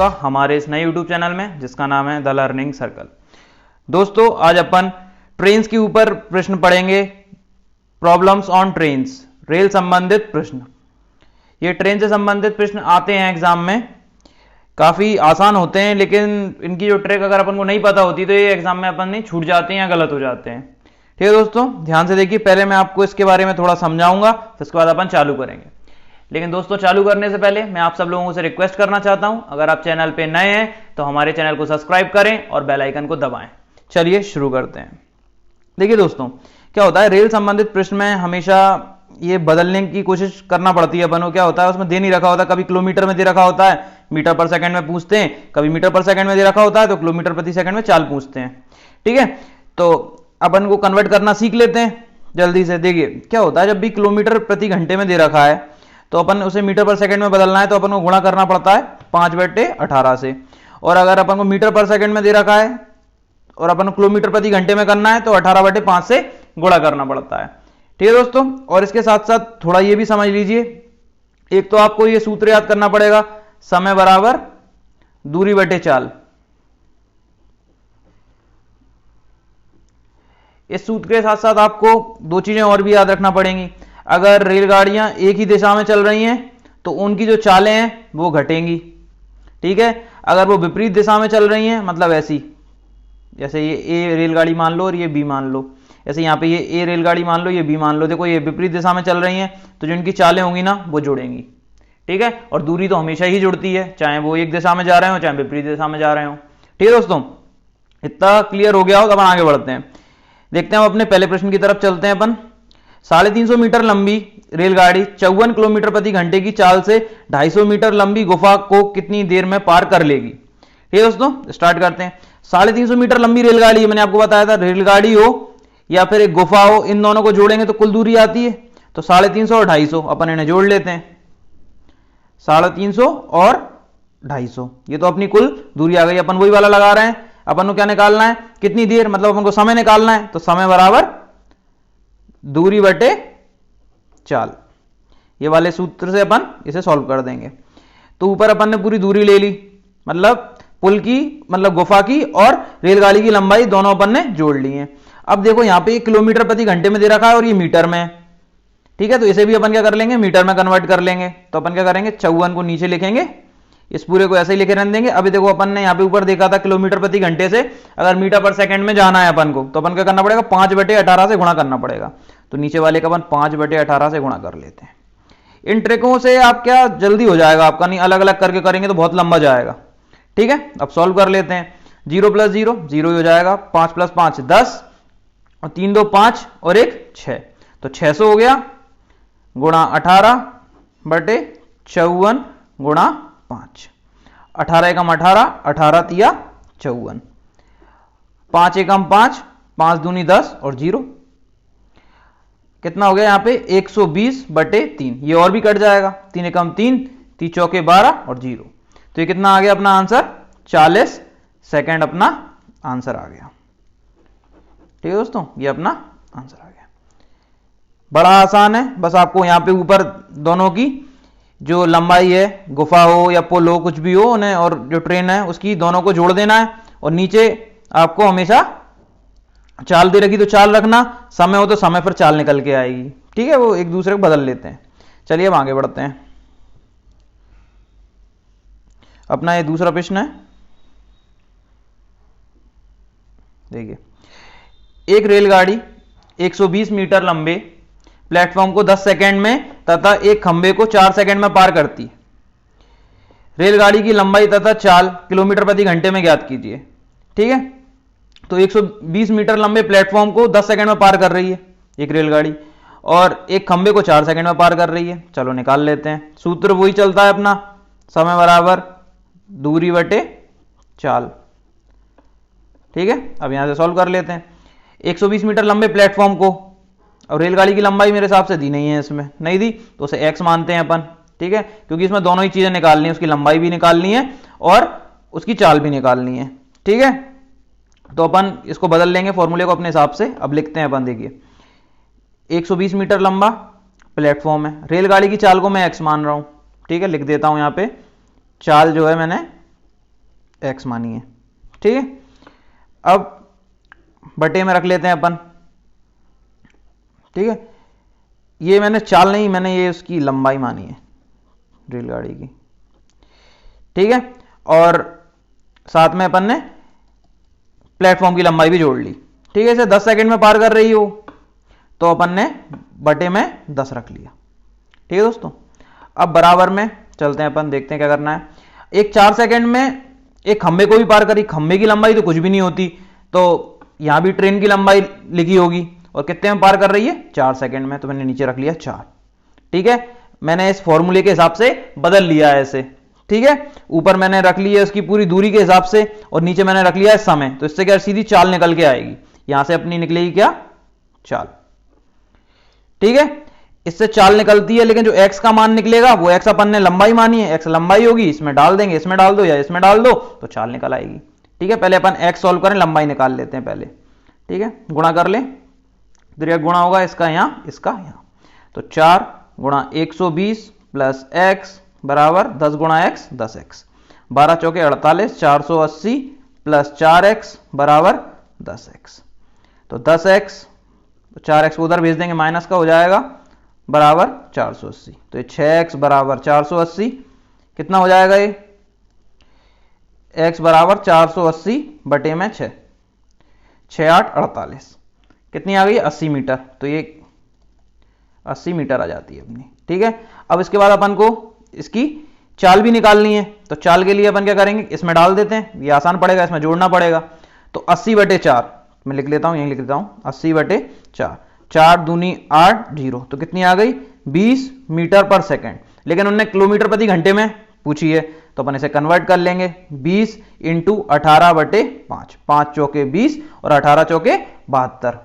आपका हमारे इस नए YouTube चैनल में जिसका नाम है द लर्निंग सर्कल। दोस्तों आज अपन ट्रेन्स के ऊपर प्रश्न पढ़ेंगे, प्रॉब्लम्स ऑन ट्रेन्स, रेल संबंधित प्रश्न। ये ट्रेन से संबंधित प्रश्न आते हैं एग्जाम में, काफी आसान होते हैं, लेकिन इनकी जो ट्रिक अगर अपन को नहीं पता होती तो ये एग्जाम में अपन नहीं छूट जाते हैं या गलत हो जाते हैं। ठीक है दोस्तों, ध्यान से देखिए, पहले मैं आपको इसके बारे में थोड़ा समझाऊंगा, फिर उसके बाद अपन चालू करेंगे। लेकिन दोस्तों चालू करने से पहले मैं आप सब लोगों से रिक्वेस्ट करना चाहता हूं, अगर आप चैनल पे नए हैं तो हमारे चैनल को सब्सक्राइब करें और बेल आइकन को दबाएं। चलिए शुरू करते हैं। देखिए दोस्तों, क्या होता है रेल संबंधित प्रश्न में हमेशा ये बदलने की कोशिश करना पड़ती है अपन को। क्या होता है उसमें दे नहीं रखा होता, कभी किलोमीटर में दे रखा होता है, मीटर पर सेकंड में पूछते हैं, कभी मीटर पर सेकंड में दे रखा होता है तो किलोमीटर प्रति सेकंड में चाल पूछते हैं। ठीक है, तो अपन को कन्वर्ट करना सीख लेते हैं जल्दी से। देखिए क्या होता है, जब भी किलोमीटर प्रति घंटे में दे रखा है तो अपन उसे मीटर पर सेकंड में बदलना है तो अपन को गुणा करना पड़ता है 5/18 से। और अगर अपन को मीटर पर सेकंड में दे रखा है और अपन को किलोमीटर प्रति घंटे में करना है तो 18/5 से गुणा करना पड़ता है। ठीक है दोस्तों, और इसके साथ साथ थोड़ा ये भी समझ लीजिए, एक तो आपको ये सूत्र याद करना पड़ेगा, समय बराबर दूरी बटे चाल। इस सूत्र के साथ साथ आपको दो चीजें और भी याद रखना पड़ेंगी। अगर रेलगाड़ियां एक ही दिशा में चल रही हैं तो उनकी जो चालें हैं वो घटेंगी। ठीक है, अगर वो विपरीत दिशा में चल रही हैं, मतलब ऐसी, जैसे ये ए रेलगाड़ी मान लो और ये बी मान लो, ऐसे यहाँ पे ये ए रेलगाड़ी मान लो, ये बी मान लो, देखो ये विपरीत दिशा में चल रही हैं तो जो इनकी चालें होंगी ना वो जुड़ेंगी। ठीक है, और दूरी तो हमेशा ही जुड़ती है, चाहे वो एक दिशा में जा रहे हो चाहे विपरीत दिशा में जा रहे हो। ठीक है दोस्तों, इतना क्लियर हो गया हो तो अपन आगे बढ़ते हैं। देखते हैं, हम अपने पहले प्रश्न की तरफ चलते हैं। अपन 350 मीटर लंबी रेलगाड़ी 54 किलोमीटर प्रति घंटे की चाल से 250 मीटर लंबी गुफा को कितनी देर में पार कर लेगी। ठीक है दोस्तों, स्टार्ट करते हैं। 350 मीटर लंबी रेलगाड़ी, मैंने आपको बताया था, रेलगाड़ी हो या फिर एक गुफा हो, इन दोनों को जोड़ेंगे तो कुल दूरी आती है। तो 350 और 250 अपन इन्हें जोड़ लेते हैं। 350 और 250, ये तो अपनी कुल दूरी आ गई। अपन वही वाला लगा रहे हैं, अपन को क्या निकालना है, कितनी देर, मतलब अपन को समय निकालना है। तो समय बराबर दूरी बटे चाल, ये वाले सूत्र से अपन इसे सॉल्व कर देंगे। तो ऊपर अपन ने पूरी दूरी ले ली, मतलब पुल की, मतलब गुफा की, और रेलगाड़ी की लंबाई दोनों अपन ने जोड़ ली है। अब देखो यहाँ पे किलोमीटर प्रति घंटे में दे रखा है और ये मीटर में है। ठीक है, तो इसे भी अपन क्या कर लेंगे, मीटर में कन्वर्ट कर लेंगे। तो अपन क्या करेंगे, 54 को नीचे लिखेंगे, इस पूरे को ऐसे ही लिखे रहने देंगे। अभी देखो अपन ने यहाँ पे ऊपर देखा था किलोमीटर प्रति घंटे से अगर मीटर पर सेकंड में जाना है अपन को, तो अपन क्या करना पड़ेगा, 5/18 से गुणा करना पड़ेगा। तो नीचे वाले का अपन 5/18 से गुणा कर लेते हैं। इन ट्रिकों से आप क्या जल्दी हो जाएगा आपका, नहीं अलग अलग करके करेंगे तो बहुत लंबा जाएगा। ठीक है, अब सॉल्व कर लेते हैं। 0 + 0 0 हो जाएगा, 5 + 5 10, और 3 2 5 और 1 6, तो 600 हो गया, गुणा 18/54 गुणा 5। 18 एकम 18, 18 तिया 54, 5 एकम 5, 5 दूनी 10 और 0, कितना हो गया यहाँ पे 120/3। ये और भी कट जाएगा, 3 एकम 3, 3 चौके 12 और 0। तो ये कितना आ गया अपना आंसर, 40 सेकंड अपना आंसर आ गया। ठीक है दोस्तों, ये अपना आंसर आ गया। बड़ा आसान है, बस आपको यहाँ पे ऊपर दोनों की जो लंबाई है, गुफा हो या पुल हो, कुछ भी हो उन्हें, और जो ट्रेन है उसकी दोनों को जोड़ देना है। और नीचे आपको हमेशा चाल दे रखी तो चाल रखना, समय हो तो समय पर चाल निकल के आएगी। ठीक है, वो एक दूसरे को बदल लेते हैं। चलिए अब आगे बढ़ते हैं। अपना ये दूसरा प्रश्न है। देखिए, एक रेलगाड़ी 120 मीटर लंबे प्लेटफॉर्म को 10 सेकंड में तथा एक खंबे को 4 सेकंड में पार करती है। रेलगाड़ी की लंबाई तथा चाल किलोमीटर प्रति घंटे में ज्ञात कीजिए। ठीक है, तो 120 मीटर लंबे प्लेटफॉर्म को 10 सेकंड में पार कर रही है एक रेलगाड़ी, और एक खंबे को 4 सेकंड में पार कर रही है। चलो निकाल लेते हैं। सूत्र वही चलता है अपना, समय बराबर दूरी बटे चाल। ठीक है, अब यहां से सॉल्व कर लेते हैं। 120 मीटर लंबे प्लेटफॉर्म को, और रेलगाड़ी की लंबाई मेरे हिसाब से दी नहीं है, इसमें नहीं दी तो उसे x मानते हैं अपन। ठीक है, क्योंकि इसमें दोनों ही चीजें निकालनी है, उसकी लंबाई भी निकालनी है और उसकी चाल भी निकालनी है। ठीक है, तो अपन इसको बदल लेंगे फॉर्मूले को अपने हिसाब से। अब लिखते हैं अपन, देखिए 120 मीटर लंबा प्लेटफॉर्म है, रेलगाड़ी की चाल को मैं x मान रहा हूं। ठीक है, लिख देता हूं यहाँ पे, चाल जो है मैंने x मानिए, ठीक है। अब बटे में रख लेते हैं अपन, ठीक है। ये मैंने चाल नहीं, मैंने ये उसकी लंबाई मानी है रेलगाड़ी की, ठीक है। और साथ में अपन ने प्लेटफॉर्म की लंबाई भी जोड़ ली, ठीक है। इसे 10 सेकंड में पार कर रही हो तो अपन ने बटे में 10 रख लिया, ठीक है दोस्तों। अब बराबर में चलते हैं अपन, देखते हैं क्या करना है। एक 4 सेकंड में एक खंबे को भी पार करी, खंबे की लंबाई तो कुछ भी नहीं होती, तो यहां भी ट्रेन की लंबाई लिखी होगी, और कितने में पार कर रही है 4 सेकंड में, तो मैंने नीचे रख लिया 4, ठीक है। मैंने इस फॉर्मूले के हिसाब से बदल लिया है ऐसे, ठीक है। ऊपर मैंने रख लिया उसकी पूरी दूरी के हिसाब से, और नीचे मैंने रख लिया है समय, तो इससे क्या सीधी चाल निकल के आएगी, यहां से अपनी निकलेगी क्या चाल, ठीक है। इससे चाल निकलती है, लेकिन जो x का मान निकलेगा वो x अपन ने लंबाई मानी है, x लंबाई होगी, इसमें डाल देंगे, इसमें डाल दो या इसमें डाल दो तो चाल निकल आएगी, ठीक है। पहले अपन x सॉल्व करें, लंबाई निकाल लेते हैं पहले, ठीक है। गुणा कर ले, फिर गुणा होगा इसका यहां इसका यहां, तो 4 गुणा 120 प्लस x बराबर 10 गुणा x 10x, 12 चौके 48, 480 प्लस 4x बराबर 10x, तो 10x 4x को उधर भेज देंगे, माइनस का हो जाएगा बराबर 480, तो ये 6x बराबर 480, कितना हो जाएगा ये x बराबर 480 बटे में 6, 6 8 48, कितनी आ गई 80 मीटर, तो ये 80 मीटर आ जाती है अपनी, ठीक है। अब इसके बाद अपन को इसकी चाल भी निकालनी है, तो चाल के लिए अपन क्या करेंगे, इसमें डाल देते हैं, ये आसान पड़ेगा, इसमें जोड़ना पड़ेगा, तो 80 बटे 4 मैं लिख लेता हूं, यही लिख देता हूं 80 बटे 4, 4 दूनी 8 0, तो कितनी आ गई 20 मीटर पर सेकंड, लेकिन उन्होंने किलोमीटर प्रति घंटे में पूछी है, तो अपन इसे कन्वर्ट कर लेंगे, 20 इंटू 18 बटे 5, 5 चौके 20 और 18 चौके 72,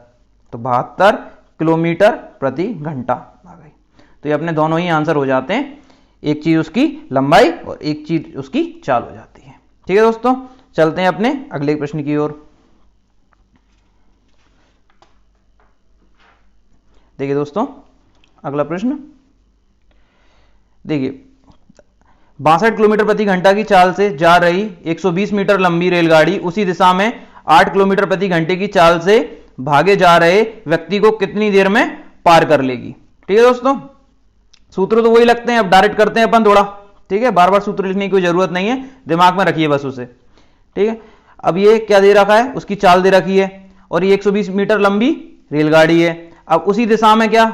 तो 72 किलोमीटर प्रति घंटा आ गई। तो ये अपने दोनों ही आंसर हो जाते हैं, एक चीज उसकी लंबाई और एक चीज उसकी चाल हो जाती है, ठीक है दोस्तों। चलते हैं अपने अगले प्रश्न की ओर। देखिए दोस्तों अगला प्रश्न, देखिए 62 किलोमीटर प्रति घंटा की चाल से जा रही 120 मीटर लंबी रेलगाड़ी उसी दिशा में 8 किलोमीटर प्रति घंटे की चाल से भागे जा रहे व्यक्ति को कितनी देर में पार कर लेगी, ठीक है दोस्तों। सूत्र तो वही लगते हैं, अब डायरेक्ट करते हैं अपन थोड़ा, ठीक है। बार बार सूत्र लिखने की कोई जरूरत नहीं है, दिमाग में रखिए बस उसे, ठीक है। अब ये क्या दे रखा है, उसकी चाल दे रखी है, और ये 120 मीटर लंबी रेलगाड़ी है। अब उसी दिशा में क्या,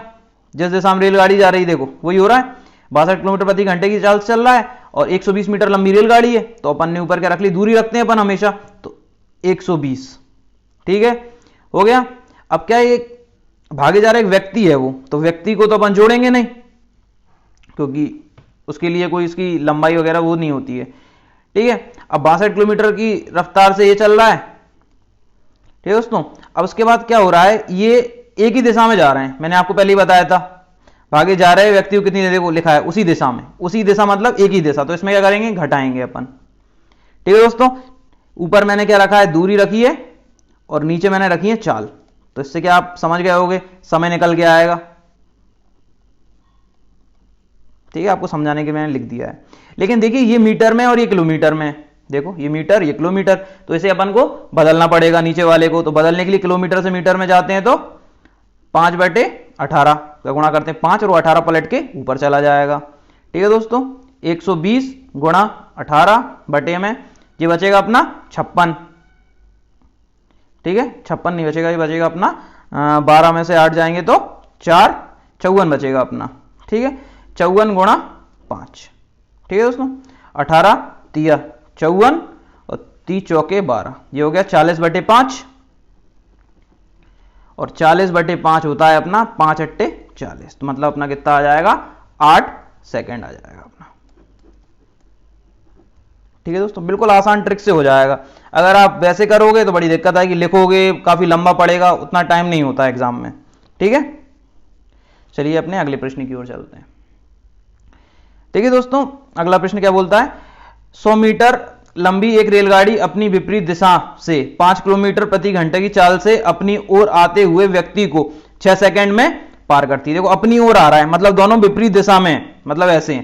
जिस दिशा में रेलगाड़ी जा रही देखो वही हो रहा है, 62 किलोमीटर प्रति घंटे की चाल से चल रहा है और 120 मीटर लंबी रेलगाड़ी है, तो अपन ने ऊपर क्या रख ली, दूरी रखते हैं अपन हमेशा, तो 120, ठीक है, हो गया। अब क्या ये भागे जा रहा एक व्यक्ति है वो, तो व्यक्ति को तो अपन जोड़ेंगे नहीं, क्योंकि उसके लिए कोई इसकी लंबाई वगैरह वो नहीं होती है, ठीक है। अब 62 किलोमीटर की रफ्तार से ये चल रहा है, ठीक है दोस्तों। अब उसके बाद क्या हो रहा है, ये एक ही दिशा में जा रहे हैं, मैंने आपको पहले ही बताया था, भागे जा रहे व्यक्ति को कितनी देर लिखा है, उसी दिशा में, उसी दिशा मतलब एक ही दिशा, तो इसमें क्या करेंगे घटाएंगे अपन, ठीक है दोस्तों। ऊपर मैंने क्या रखा है, दूरी रखी है, और नीचे मैंने रखी है चाल, तो इससे क्या आप समझ गए होगे, समय निकल के आएगा, ठीक है। आपको समझाने के मैंने लिख दिया है, लेकिन देखिए ये मीटर में और ये किलोमीटर में, देखो ये मीटर ये किलोमीटर, तो इसे अपन को बदलना पड़ेगा नीचे वाले को, तो बदलने के लिए किलोमीटर से मीटर में जाते हैं, तो 5 बटे 18 का गुणा करते हैं, 5 और 18 पलट के ऊपर चला जाएगा, ठीक है दोस्तों। 120 गुणा 18 बटे में ये बचेगा अपना 56, ठीक है, 56 नहीं बचेगा, ये बचेगा अपना 12 में से 8 जाएंगे तो 4, 54 बचेगा अपना, ठीक है। 54 गुणा 5, ठीक है दोस्तों, 18 3 54 और 30 चौके 12, ये हो गया 40 बटे 5, और 40 बटे 5 होता है अपना 5 अट्टे 40, तो मतलब अपना कितना आ जाएगा 8 सेकंड आ जाएगा अपना, ठीक है दोस्तों। बिल्कुल आसान ट्रिक से हो जाएगा, अगर आप वैसे करोगे तो बड़ी दिक्कत आएगी, लिखोगे काफी लंबा पड़ेगा, उतना टाइम नहीं होता एग्जाम में, ठीक है। चलिए अपने अगले प्रश्न की ओर चलते हैं। देखिए दोस्तों अगला प्रश्न क्या बोलता है, 100 मीटर लंबी एक रेलगाड़ी अपनी विपरीत दिशा से 5 किलोमीटर प्रति घंटे की चाल से अपनी ओर आते हुए व्यक्ति को 6 सेकंड में पार करती है। देखो अपनी ओर आ रहा है, मतलब दोनों विपरीत दिशा में, मतलब ऐसे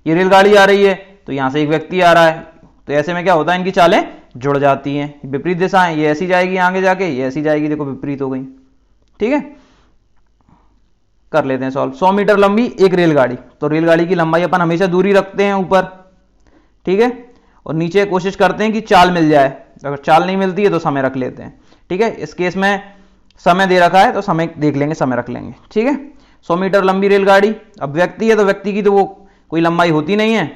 ये रेलगाड़ी आ रही है तो यहां से एक व्यक्ति आ रहा है, तो ऐसे में क्या होता है, इनकी चालें जुड़ जाती हैं। विपरीत दिशा है, ये ऐसी जाएगी आगे जाके, ये ऐसी जाएगी, देखो विपरीत हो गई। ठीक है, कर लेते हैं सॉल्व। 100 मीटर लंबी एक रेलगाड़ी, तो रेलगाड़ी की लंबाई अपन हमेशा दूरी रखते हैं ऊपर, ठीक है, और नीचे कोशिश करते हैं कि चाल मिल जाए। अगर चाल नहीं मिलती है तो समय रख लेते हैं। ठीक है, इस केस में समय दे रखा है तो समय देख लेंगे, समय रख लेंगे। ठीक है, 100 मीटर लंबी रेलगाड़ी। अब व्यक्ति है तो व्यक्ति की तो वो कोई लंबाई होती नहीं है।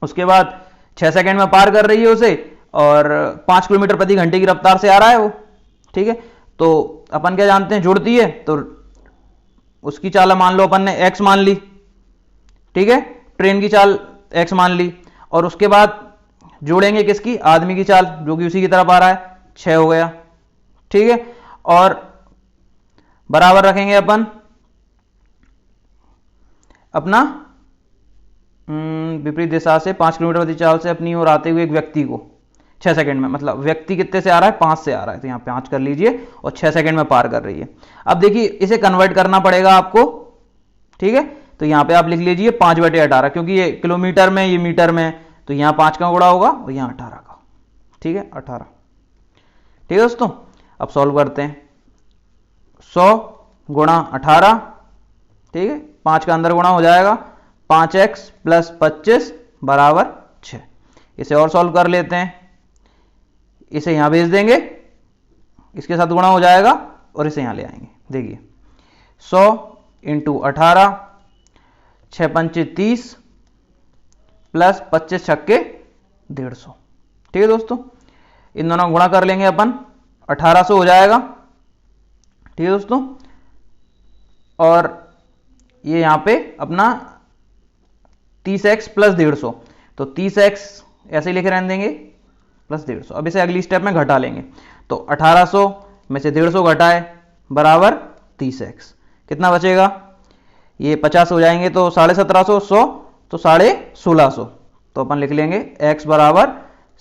उसके बाद 6 सेकंड में पार कर रही है उसे, और 5 किलोमीटर प्रति घंटे की रफ्तार से आ रहा है वो। ठीक है, तो अपन क्या जानते हैं, जुड़ती है तो उसकी चाल मान लो अपन ने x मान ली। ठीक है, ट्रेन की चाल x मान ली, और उसके बाद जोड़ेंगे किसकी, आदमी की चाल, जो कि उसी की तरफ आ रहा है, 6 हो गया। ठीक है, और बराबर रखेंगे अपन अपना विपरीत दिशा से 5 किलोमीटर प्रति चाल से अपनी ओर आते हुए एक व्यक्ति को 6 सेकंड में, मतलब व्यक्ति कितने से आ रहा है, 5 से आ रहा है, तो यहाँ 5 कर लीजिए, और 6 सेकंड में पार कर रही है। अब देखिए इसे कन्वर्ट करना पड़ेगा आपको। ठीक है, तो यहाँ पे आप लिख लीजिए 5/18, क्योंकि ये किलोमीटर में, ये मीटर में, तो यहाँ 5 का गुणा होगा और यहाँ 18 का। ठीक है, 18। ठीक है दोस्तों, अब सॉल्व करते हैं। 100 गुणा 18, ठीक है, 5 का अंदर गुणा हो जाएगा, 5x + 25 = 6। इसे और सॉल्व कर लेते हैं, इसे यहां भेज देंगे, इसके साथ गुणा हो जाएगा, और इसे यहां ले आएंगे। देखिए 100 × 18, 6 पंचे 30 प्लस 25 छक्के 150। ठीक है दोस्तों, इन दोनों गुणा कर लेंगे अपन, 1800 हो जाएगा। ठीक है दोस्तों, और ये यहां पे अपना 30x + 150, तो 30x ऐसे ही लिखे रहने देंगे प्लस 150। अब इसे अगली स्टेप में घटा लेंगे, तो 1800 में से 150 घटाए बराबर 30x, कितना बचेगा, ये 50 हो जाएंगे तो 1750, 100 तो 1650, तो अपन लिख लेंगे x बराबर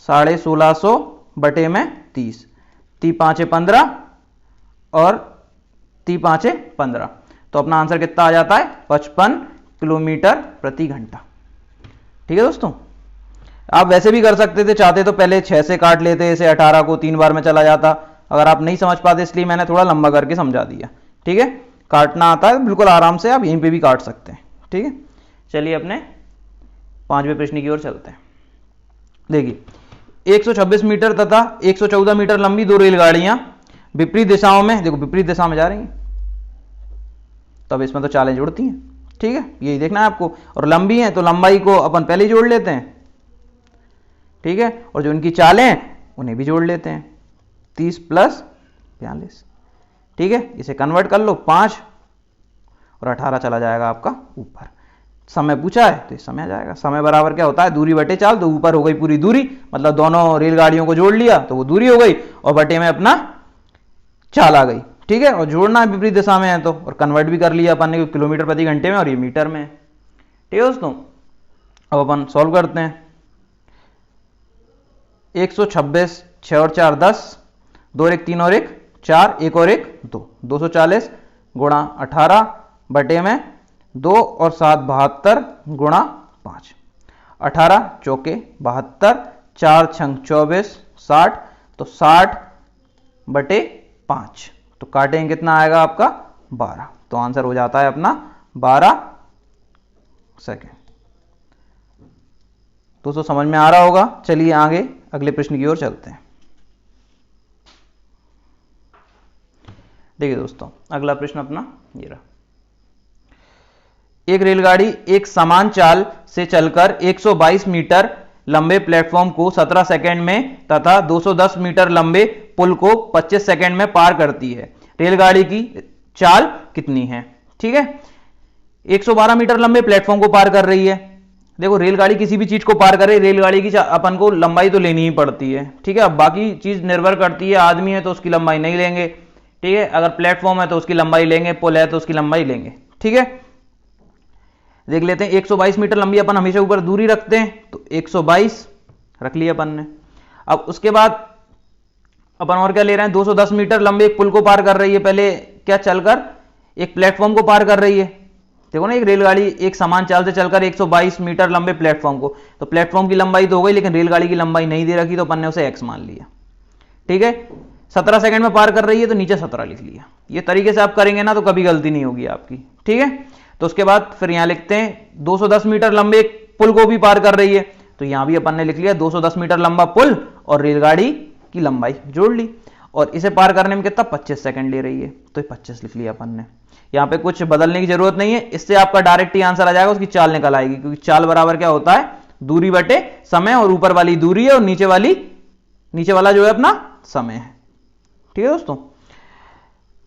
1650 बटे में 30, 3 5 15 और 3 5 15, तो अपना आंसर कितना आ जाता है, 55 किलोमीटर प्रति घंटा। ठीक है दोस्तों, आप वैसे भी कर सकते थे, चाहते तो पहले 6 से काट लेते, इसे 18 को 3 बार में चला जाता। अगर आप नहीं समझ पाते इसलिए मैंने थोड़ा लंबा करके समझा दिया। ठीक है, काटना आता है बिल्कुल आराम से, आप यहीं पे भी काट सकते हैं। ठीक है, चलिए अपने 5वें प्रश्न की ओर चलते हैं। देखिए 126 मीटर तथा 114 मीटर लंबी 2 रेलगाड़ियां विपरीत दिशाओं में, देखो विपरीत दिशा में जा रही हैं, तब इसमें तो चालें जुड़ती हैं। ठीक है, यही देखना है आपको, और लंबी है तो लंबाई को अपन पहले ही जोड़ लेते हैं। ठीक है, और जो इनकी चालें हैं उन्हें भी जोड़ लेते हैं, 30 + 42। ठीक है, इसे कन्वर्ट कर लो, 5 और 18 चला जाएगा आपका ऊपर। समय पूछा है तो इस समय आ जाएगा, समय बराबर क्या होता है, दूरी बटे चाल, तो ऊपर हो गई पूरी दूरी, मतलब दोनों रेलगाड़ियों को जोड़ लिया तो वो दूरी हो गई, और बटे में अपना चाल आ गई। ठीक है, और जोड़ना है विपरीत दिशा में है तो, और कन्वर्ट भी कर लिया अपन ने किलोमीटर प्रति घंटे में, और ये मीटर में है। ठीक है दोस्तों, अब अपन सॉल्व करते हैं। 126, 6 और 4 10, 2 और 1 3 और 1 4, 1 और 1 2, 240 गुणा 18 बटे में 2 और 7 72 गुणा 5, 18 चौके 72, 4 छंग 24 60, तो 60 बटे 5, तो काटेंगे कितना आएगा आपका 12, तो आंसर हो जाता है अपना 12 सेकेंड। दोस्तों समझ में आ रहा होगा। चलिए आगे अगले प्रश्न की ओर चलते हैं। देखिए दोस्तों, अगला प्रश्न अपना ये रहा। एक रेलगाड़ी एक समान चाल से चलकर 122 मीटर लंबे प्लेटफॉर्म को 17 सेकंड में तथा 210 मीटर लंबे पुल को 25 सेकंड में पार करती है। रेलगाड़ी की चाल कितनी है? ठीक है, 112 मीटर लंबे प्लेटफॉर्म को पार कर रही है। देखो रेलगाड़ी किसी भी चीज को पार करे, रेलगाड़ी की अपन को लंबाई तो लेनी ही पड़ती है। ठीक है, अब बाकी चीज निर्भर करती है, आदमी है तो उसकी लंबाई नहीं लेंगे। ठीक है, अगर प्लेटफॉर्म है तो उसकी लंबाई लेंगे, पुल है तो उसकी लंबाई लेंगे। ठीक है, देख लेते हैं। 122 मीटर लंबी अपन हमेशा ऊपर दूरी रखते हैं, तो 122 रख लिया अपन ने। अब उसके बाद अपन और क्या ले रहे हैं, 210 मीटर लंबे एक पुल को पार कर रही है। पहले क्या चलकर एक प्लेटफॉर्म को पार कर रही है। देखो ना, एक रेलगाड़ी एक समान चाल से चलकर 122 मीटर लंबे प्लेटफॉर्म को, तो प्लेटफॉर्म की लंबाई तो हो गई, लेकिन रेलगाड़ी की लंबाई नहीं दे रखी, तो अपन ने उसे x मान लिया। ठीक है, 17 सेकंड में पार कर रही है तो नीचे 17 लिख लिया। ये तरीके से आप करेंगे ना तो कभी गलती नहीं होगी आपकी। ठीक है, तो उसके बाद फिर यहां लिखते हैं 210 मीटर लंबे पुल को भी पार कर रही है, तो यहां भी अपन ने लिख लिया 210 मीटर लंबा पुल और रेलगाड़ी की लंबाई जोड़ ली, और इसे पार करने में कितना 25 सेकंड ले रही है, तो 25 लिख लिया अपन ने। यहां पे कुछ बदलने की जरूरत नहीं है, इससे आपका डायरेक्ट ही आंसर आ जाएगा, उसकी चाल निकल आएगी, क्योंकि चाल बराबर क्या होता है, दूरी बटे समय, और ऊपर वाली दूरी है और नीचे वाला जो है अपना समय है। ठीक है दोस्तों,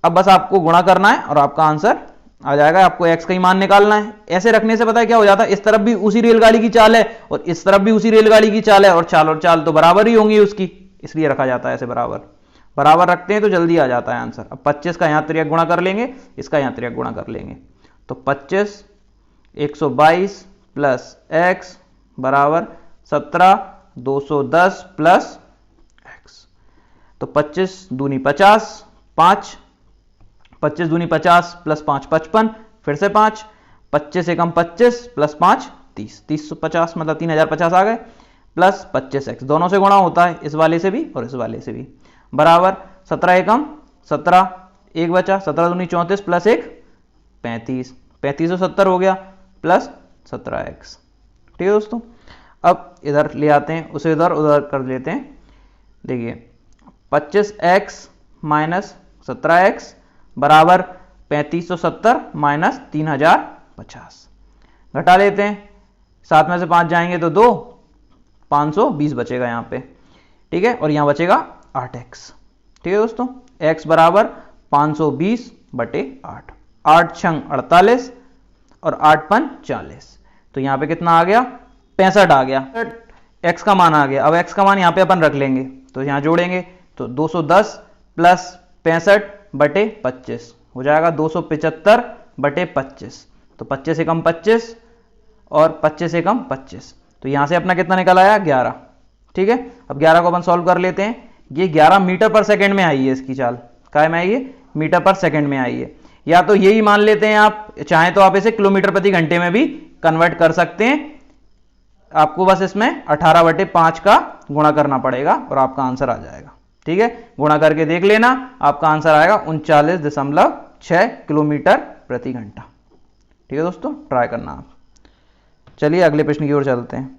अब बस आपको गुणा करना है और आपका आंसर आ जाएगा। आपको x का ही मान निकालना है। ऐसे रखने से पता है क्या हो जाता है, इस तरफ भी उसी रेलगाड़ी की चाल है और इस तरफ भी उसी रेलगाड़ी की चाल है, और चाल तो बराबर ही होंगी उसकी, इसलिए रखा जाता है ऐसे बराबर रखते हैं तो जल्दी आ जाता है आंसर। अब 25 का यहां त्रियक गुणा कर लेंगे, इसका यहां त्रियक गुणा कर लेंगे, तो 25 122 प्लस x बराबर 17 210 प्लस x, तो 25 दूनी 50, 5 25 दूनी 50 प्लस 5 55, फिर से 5 25 एकम 25 प्लस 5 30, 350 मतलब 3050 आ गए, प्लस 25x, दोनों से गुणा होता है, इस वाले से भी और इस वाले से भी, बराबर 17 एकम 17, एक बचा, 17 दूनी 34 प्लस 1 35, 3570 हो गया, प्लस 17x। ठीक है दोस्तों, अब इधर ले आते हैं, उसे उधर कर लेते हैं। देखिए 25x माइनस 17x बराबर 3570 माइनस 3050, घटा लेते हैं, 7 में से 5 जाएंगे तो 2, 520 बचेगा यहाँ पे। ठीक है, और यहाँ बचेगा 8x। ठीक है दोस्तों, x बराबर 520 बटे 8, 8 छंग 48 और 8 पन 40, तो यहाँ पे कितना आ गया 65 आ गया, x का मान आ गया। अब x का मान यहाँ पे अपन रख लेंगे, तो यहाँ जोड़ेंगे तो 210 प्लस 65 बटे 25 हो जाएगा 275 बटे 25, तो 25 एकम 25 और 25 एकम 25, तो यहां से अपना कितना निकल आया 11। ठीक है, अब 11 को अपन सॉल्व कर लेते हैं। ये 11 मीटर पर सेकंड में आई है, इसकी चाल काय में आई है, मीटर पर सेकंड में आई है, या तो यही मान लेते हैं आप, चाहे तो आप इसे किलोमीटर प्रति घंटे में भी कन्वर्ट कर सकते हैं। आपको बस इसमें 18 बटे 5 का गुणा करना पड़ेगा और आपका आंसर आ जाएगा। ठीक है, गुणा करके देख लेना, आपका आंसर आएगा 39.6 किलोमीटर प्रति घंटा। ठीक है दोस्तों, ट्राई करना आप। चलिए अगले प्रश्न की ओर चलते हैं।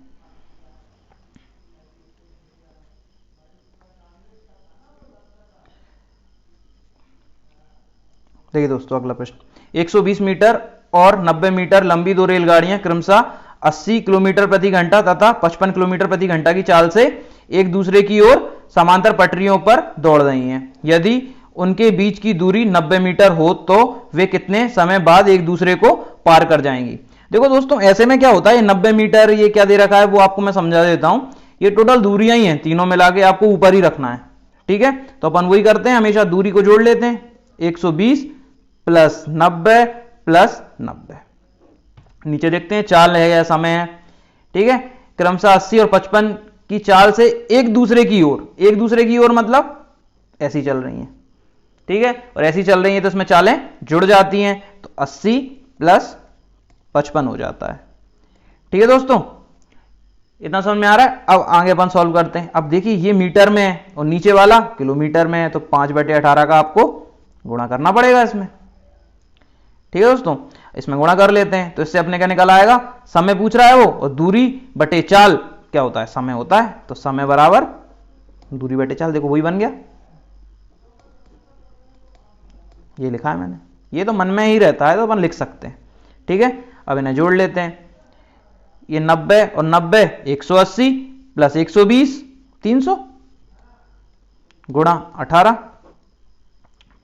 देखिए दोस्तों, अगला प्रश्न, 120 मीटर और 90 मीटर लंबी दो रेलगाड़ियां क्रमशः 80 किलोमीटर प्रति घंटा तथा 55 किलोमीटर प्रति घंटा की चाल से एक दूसरे की ओर समांतर पटरियों पर दौड़ रही हैं। यदि उनके बीच की दूरी 90 मीटर हो तो वे कितने समय बाद एक दूसरे को पार कर जाएंगी। देखो दोस्तों, ऐसे में क्या होता है, 90 मीटर ये क्या दे रखा है वो आपको मैं समझा देता हूं। ये टोटल दूरियां ही हैं, तीनों मिला के आपको ऊपर ही रखना है। ठीक है, तो अपन वही करते हैं, हमेशा दूरी को जोड़ लेते हैं, 120 प्लस 90 प्लस 90, नीचे देखते हैं चाल है या समय है। ठीक है, क्रमशः 80 और 55 की चाल से एक दूसरे की ओर मतलब ऐसी चल रही हैं। ठीक है, और ऐसी चल रही है तो इसमें चालें जुड़ जाती हैं, तो 80 प्लस 55 हो जाता है। ठीक है दोस्तों, इतना समझ में आ रहा है। अब आगे अपन सॉल्व करते हैं। अब देखिए ये मीटर में है और नीचे वाला किलोमीटर में है, तो 5/18 का आपको गुणा करना पड़ेगा इसमें। ठीक है दोस्तों, इसमें गुणा कर लेते हैं, तो इससे अपने क्या निकल आएगा, समय पूछ रहा है वो, और दूरी बटे चाल क्या होता है, समय होता है, तो समय बराबर दूरी बटे चाल, देखो वही बन गया, ये लिखा है मैंने, ये तो मन में ही रहता है तो अपन लिख सकते हैं। ठीक है, अब इन्हें जोड़ लेते हैं, ये 90 और 90 180 प्लस 120 300 गुणा 18,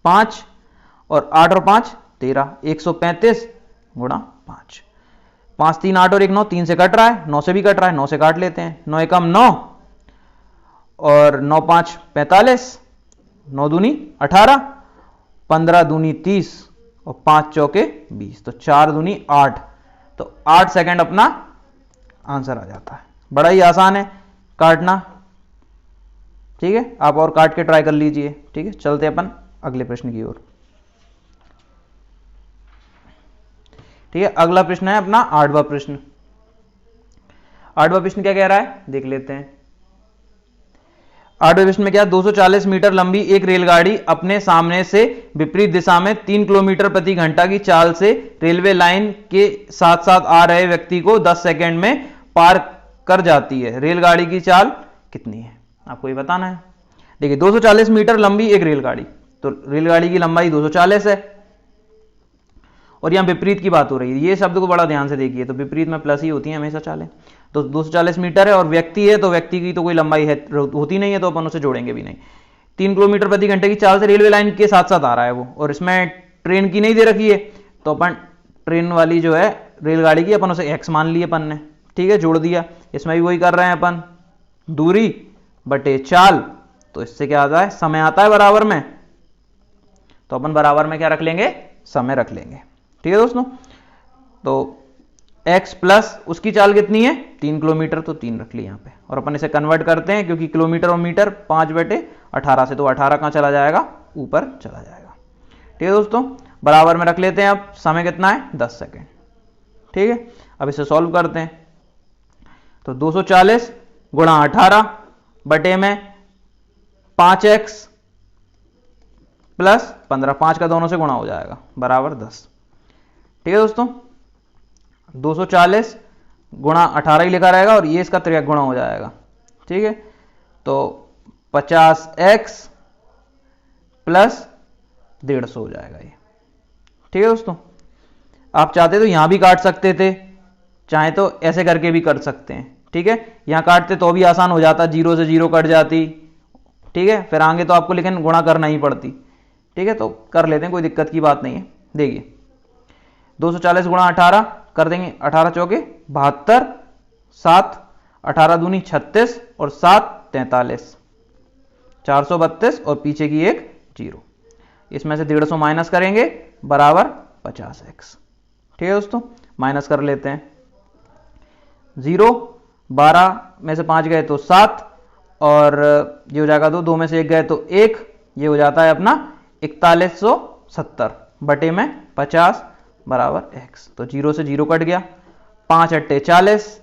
5 और 8 और 5 13, 135 गुणा 5, 5 3 8 और 1 9, 3 से कट रहा है, 9 से भी कट रहा है, 9 से काट लेते हैं, 9 एकम 9 और 9 5 45, 9 दूनी 18, 15 दूनी 30 और 5 चौके 20, तो 4 दूनी 8, तो 8 सेकंड अपना आंसर आ जाता है। बड़ा ही आसान है काटना। ठीक है, आप और काट के ट्राई कर लीजिए। ठीक है, चलते अपन अगले प्रश्न की ओर। ठीक है, अगला प्रश्न है अपना 8वां प्रश्न। 8वां प्रश्न क्या कह रहा है देख लेते हैं। 8वें प्रश्न में क्या, 240 मीटर लंबी एक रेलगाड़ी अपने सामने से विपरीत दिशा में 3 किलोमीटर प्रति घंटा की चाल से रेलवे लाइन के साथ साथ आ रहे व्यक्ति को 10 सेकंड में पार कर जाती है। रेलगाड़ी की चाल कितनी है, आपको ये बताना है। देखिए 240 मीटर लंबी एक रेलगाड़ी, तो रेलगाड़ी की लंबाई 240 है और यहां विपरीत की बात हो रही है। ये शब्द को बड़ा ध्यान से देखिए, तो विपरीत में प्लस ही होती है हमेशा चालें। तो 240 मीटर है और व्यक्ति है, तो व्यक्ति की तो कोई लंबाई है होती नहीं है, तो अपन उसे जोड़ेंगे भी नहीं। 3 किलोमीटर प्रति घंटे की चाल से रेलवे लाइन के साथ साथ आ रहा है वो, और इसमें ट्रेन की नहीं दे रखी है, तो अपन ट्रेन वाली जो है रेलगाड़ी की अपन उसे एक्स मान लिए अपन ने, ठीक है, जोड़ दिया। इसमें भी वही कर रहे हैं अपन, दूरी बटे चाल, तो इससे क्या आता है, समय आता है बराबर में, तो अपन बराबर में क्या रख लेंगे, समय रख लेंगे। ठीक है दोस्तों, तो x प्लस उसकी चाल कितनी है 3 किलोमीटर, तो 3 रख ली यहाँ पे, और अपन इसे कन्वर्ट करते हैं क्योंकि किलोमीटर और मीटर 5/18 से, तो 18 कहाँ चला जाएगा, ऊपर चला जाएगा। ठीक है दोस्तों, बराबर में रख लेते हैं। अब समय कितना है 10 सेकेंड। ठीक है, अब इसे सॉल्व करते हैं, तो 240 गुणा 18 बटे में 5x प्लस 15, 5 का दोनों से गुणा हो जाएगा बराबर 10। ठीक है दोस्तों, 240 गुणा 18 ही लिखा रहेगा और ये इसका 3 गुणा हो जाएगा। ठीक है, तो 50x प्लस 150 हो जाएगा ये। ठीक है दोस्तों, आप चाहते तो यहां भी काट सकते थे, चाहे तो ऐसे करके भी कर सकते हैं। ठीक है, यहां काटते तो भी आसान हो जाता, 0 से 0 कट जाती। ठीक है, फिर आगे तो आपको लेकिन गुणा करना ही पड़ती। ठीक है, तो कर लेते हैं, कोई दिक्कत की बात नहीं है। देखिए 240 गुणा 18 कर देंगे, 18 चौके 72, 7 18 दूनी 36 और 7 43, 432 और पीछे की एक 0, इसमें से 150 माइनस करेंगे बराबर 50x। ठीक है दोस्तों, माइनस कर लेते हैं, 0 12 में से 5 गए तो 7 और ये हो जाएगा 2, 2 में से 1 गए तो 1, ये हो जाता है अपना 4170 बटे में 50 बराबर x। तो 0 से 0 कट गया, 5 अट्टे 40,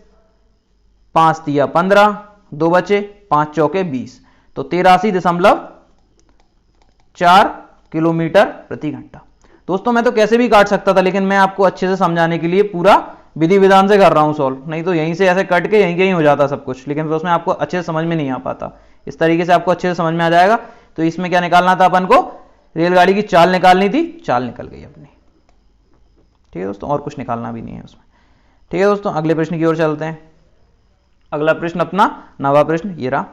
5 तिया 15, 2 बचे, 5 चौके 20, तो 83.4 किलोमीटर प्रति घंटा। दोस्तों मैं तो कैसे भी काट सकता था, लेकिन मैं आपको अच्छे से समझाने के लिए पूरा विधि विधान से कर रहा हूं सॉल्व, नहीं तो यहीं से ऐसे कट के यहीं कहीं हो जाता सब कुछ, लेकिन फिर उसमें आपको अच्छे से समझ में नहीं आ पाता। इस तरीके से आपको अच्छे से समझ में आ जाएगा। तो इसमें क्या निकालना था अपन को, रेलगाड़ी की चाल निकालनी थी, चाल निकल गई अपनी। ठीक है दोस्तों, और कुछ निकालना भी नहीं है उसमें। ठीक है दोस्तों, अगले प्रश्न की ओर चलते हैं। अगला प्रश्न अपना 9वां प्रश्न ये रहा।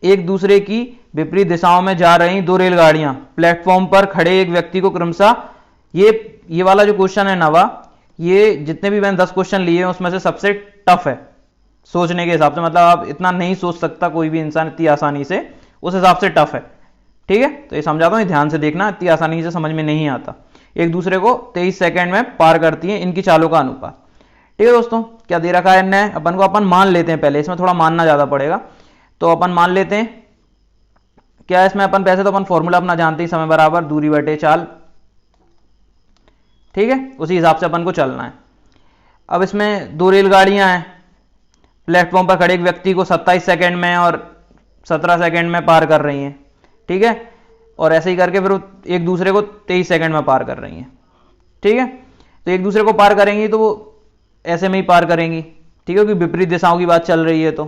एक दूसरे की विपरीत दिशाओं में जा रही 2 रेलगाड़ियां प्लेटफॉर्म पर खड़े एक व्यक्ति को क्रमशः, ये वाला जो क्वेश्चन है 9वां, ये जितने भी मैंने 10 क्वेश्चन लिए हैं उसमें से सबसे टफ है सोचने के हिसाब से, मतलब आप इतना नहीं सोच सकता कोई भी इंसान इतनी आसानी से, उस हिसाब से टफ है। ठीक है, तो ये समझाता हूं, ध्यान से देखना, इतनी आसानी से समझ में नहीं आता। एक दूसरे को 23 सेकंड में पार करती हैं, इनकी चालों का अनुपात। ठीक है दोस्तों, क्या दे रखा है इनने, अपन मान लेते हैं, पहले इसमें थोड़ा मानना ज्यादा पड़ेगा, तो अपन मान लेते हैं क्या इसमें अपन पैसे, तो अपन फॉर्मूला अपना जानते हैं, समय बराबर दूरी बटे चाल। ठीक है, उसी हिसाब से अपन को चलना है। अब इसमें 2 रेलगाड़ियां हैं, प्लेटफॉर्म पर खड़े एक व्यक्ति को 27 सेकंड में और 17 सेकंड में पार कर रही हैं। ठीक है, और ऐसे ही करके फिर एक दूसरे को 23 सेकंड में पार कर रही हैं। ठीक है, तो एक दूसरे को पार करेंगी तो वो ऐसे में ही पार करेंगी। ठीक है, क्योंकि विपरीत दिशाओं की बात चल रही है तो।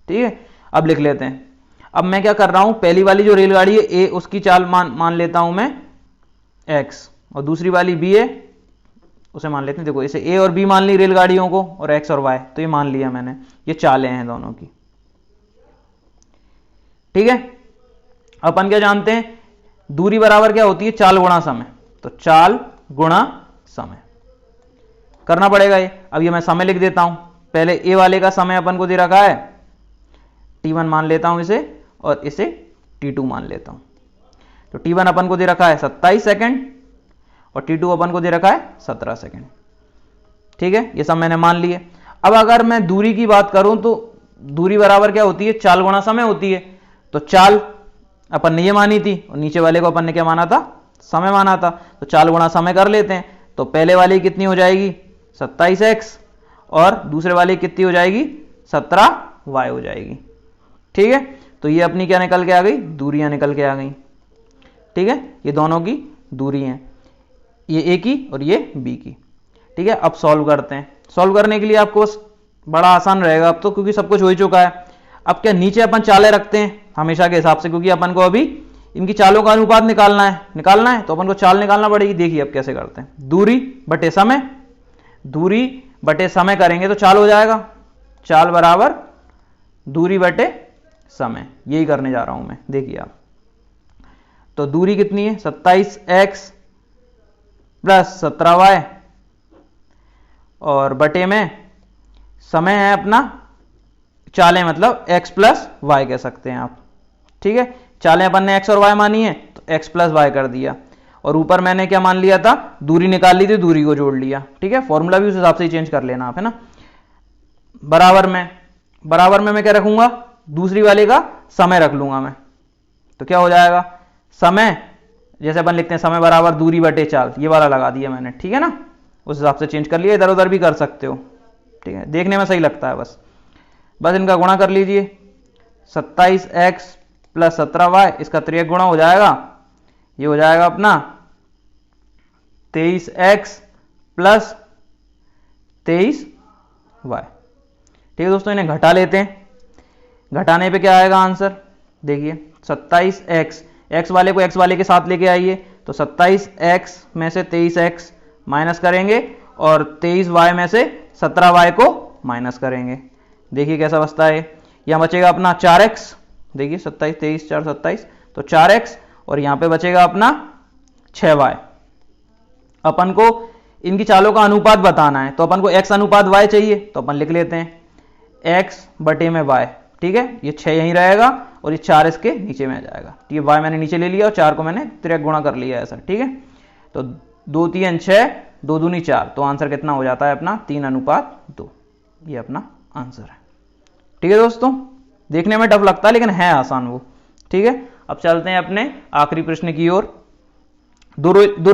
ठीक है, अब लिख लेते हैं। अब मैं क्या कर रहा हूं, पहली वाली जो रेलगाड़ी है ए, उसकी चाल मान लेता हूं मैं x, और दूसरी वाली बी है उसे मान लेते हैं। देखो इसे ए और बी मान ली रेलगाड़ियों को, और x और y, तो ये मान लिया मैंने, ये चालें हैं दोनों की। ठीक है, अपन क्या जानते हैं, दूरी बराबर क्या होती है, चाल गुणा समय, तो चाल गुणा समय करना पड़ेगा ये। अब ये मैं समय लिख देता हूं, पहले ए वाले का समय अपन को दे रखा है t1 मान लेता हूं इसे, और इसे t2 मान लेता हूं। तो t1 अपन को दे रखा है 27 सेकंड और t2 अपन को दे रखा है 17 सेकंड। ठीक है, ये सब मैंने मान लिए। अब अगर मैं दूरी की बात करूं तो दूरी बराबर क्या होती है, चाल गुणा समय होती है। तो चाल अपन ने ये मानी थी और नीचे वाले को अपन ने क्या माना था, समय माना था, तो चाल गुणा समय कर लेते हैं। तो पहले वाली कितनी हो जाएगी 27x और दूसरे वाले कितनी हो जाएगी 17y हो जाएगी। ठीक है, तो ये अपनी क्या निकल के आ गई, दूरियां निकल के आ गई। ठीक है, ये दोनों की दूरी हैं, ये ए की और ये बी की। ठीक है, अब सॉल्व करते हैं। सॉल्व करने के लिए आपको बड़ा आसान रहेगा अब तो, क्योंकि सब कुछ हो ही चुका है। अब क्या नीचे अपन चालें रखते हैं हमेशा के हिसाब से, क्योंकि अपन को अभी इनकी चालों का अनुपात निकालना है तो अपन को चाल निकालना पड़ेगी। देखिए अब कैसे करते हैं, दूरी बटे समय, दूरी बटे समय करेंगे तो चाल हो जाएगा, चाल बराबर दूरी बटे समय, यही करने जा रहा हूं मैं। देखिए आप, तो दूरी कितनी है 27x प्लस 17y और बटे में समय है अपना, चालें मतलब x प्लस वाई कह सकते हैं आप। ठीक है, चालें अपन ने x और y मानी है तो x प्लस वाई कर दिया, और ऊपर मैंने क्या मान लिया था, दूरी निकाल ली थी, दूरी को जोड़ लिया। ठीक है, फॉर्मूला भी उस हिसाब से ही चेंज कर लेना आप, है ना। बराबर में मैं क्या रखूंगा, दूसरी वाले का समय रख लूंगा मैं, तो क्या हो जाएगा, समय जैसे अपन लिखते हैं समय बराबर दूरी बटे चाल, ये वाला लगा दिया मैंने। ठीक है ना, उस हिसाब से चेंज कर लिया, इधर उधर भी कर सकते हो। ठीक है, देखने में सही लगता है, बस इनका गुणा कर लीजिए, 27x प्लस 17y, इसका त्रिक गुणा हो जाएगा, ये हो जाएगा अपना 23x प्लस 23y। ठीक है दोस्तों, इन्हें घटा लेते हैं, घटाने पे क्या आएगा आंसर, देखिए 27x, x वाले को x वाले के साथ लेके आइए, तो 27x में से 23x माइनस करेंगे और 23y में से 17y को माइनस करेंगे। देखिए कैसा बचता है, यहां बचेगा अपना 4x, देखिए 27 23 4 27, तो 4x, और यहां पे बचेगा अपना 6y। अपन को इनकी चालों का अनुपात बताना है, तो अपन को x अनुपात y चाहिए, तो अपन लिख लेते हैं x बटे में y। ठीक है, ये 6 यहीं रहेगा और ये 4 इसके नीचे में आ जाएगा। ये y मैंने नीचे ले लिया और 4 को मैंने त्रिक गुणा कर लिया ऐसा। ठीक है, तो 2 3 6, 2 दूनी 4, तो आंसर कितना हो जाता है अपना 3:2। ये अपना आंसर है। ठीक है दोस्तों, देखने में टफ लगता है लेकिन है आसान वो। ठीक है, अब चलते हैं अपने आखिरी प्रश्न की ओर। दो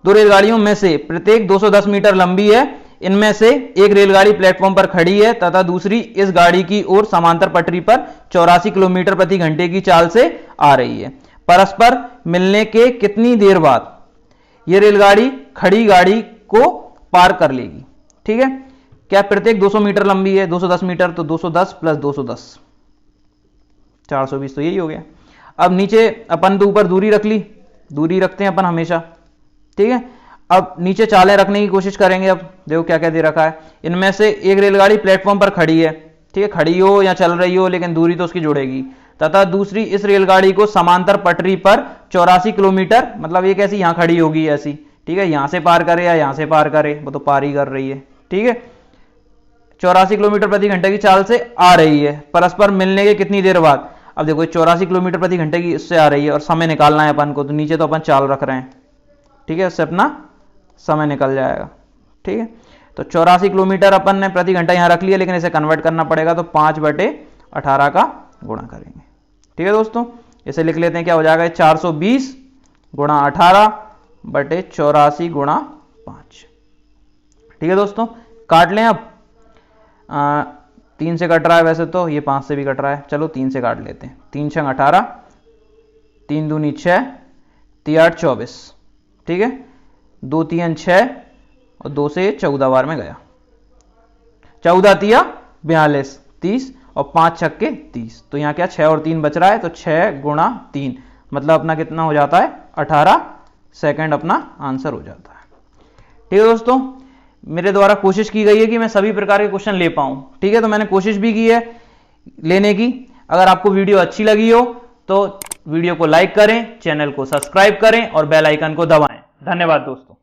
रेलगाड़ियों में से प्रत्येक 210 मीटर लंबी है, इनमें से एक रेलगाड़ी प्लेटफॉर्म पर खड़ी है तथा दूसरी इस गाड़ी की ओर समांतर पटरी पर 84 किलोमीटर प्रति घंटे की चाल से आ रही है। परस्पर मिलने के कितनी देर बाद यह रेलगाड़ी खड़ी गाड़ी को पार कर लेगी। ठीक है, क्या प्रत्येक 200 मीटर लंबी है, 210 मीटर, तो 210 प्लस 210 420, तो यही हो गया। अब नीचे अपन तो ऊपर दूरी रख ली, दूरी रखते हैं अपन हमेशा। ठीक है, अब नीचे चालें रखने की कोशिश करेंगे। अब देखो क्या क्या दे रखा है, इनमें से एक रेलगाड़ी प्लेटफॉर्म पर खड़ी है, ठीक है, खड़ी हो या चल रही हो लेकिन दूरी तो उसकी जुड़ेगी, तथा दूसरी इस रेलगाड़ी को समांतर पटरी पर 84 किलोमीटर, मतलब ये कैसी यहां खड़ी होगी ऐसी, ठीक है, यहां से पार करे या यहां से पार करे, वो तो पार ही कर रही है। ठीक है, 84 किलोमीटर प्रति घंटे की चाल से आ रही है, परस्पर मिलने के कितनी देर बाद। अब देखो 84 किलोमीटर प्रति घंटे की इससे आ रही है और समय निकालना है अपन को, तो नीचे तो अपन चाल रख रहे हैं। ठीक है, उससे अपना समय निकल जाएगा। ठीक है, तो 84 किलोमीटर अपन ने प्रति घंटा यहां रख लिया, लेकिन इसे कन्वर्ट करना पड़ेगा, तो 5/18 का गुणा करेंगे। ठीक है दोस्तों, इसे लिख लेते हैं, क्या हो जाएगा 420 गुणा 18 बटे 84 गुणा 5। ठीक है दोस्तों, काट लें। अब 3 से कट रहा है वैसे तो, ये 5 से भी कट रहा है, चलो 3 से काट लेते हैं। 3 छंग 18, 3 दूनी 6, 3 8 24। ठीक है, 2 3 6 और 2 से 14 बार में गया, 14 तिया 42 30 और 5 छक्के 30, तो यहाँ क्या 6 और 3 बच रहा है, तो 6 गुणा 3 मतलब अपना कितना हो जाता है 18 सेकंड अपना आंसर हो जाता है। ठीक है दोस्तों, मेरे द्वारा कोशिश की गई है कि मैं सभी प्रकार के क्वेश्चन ले पाऊं। ठीक है, तो मैंने कोशिश भी की है लेने की। अगर आपको वीडियो अच्छी लगी हो तो वीडियो को लाइक करें, चैनल को सब्सक्राइब करें और बेल आइकन को दबाएं। धन्यवाद दोस्तों।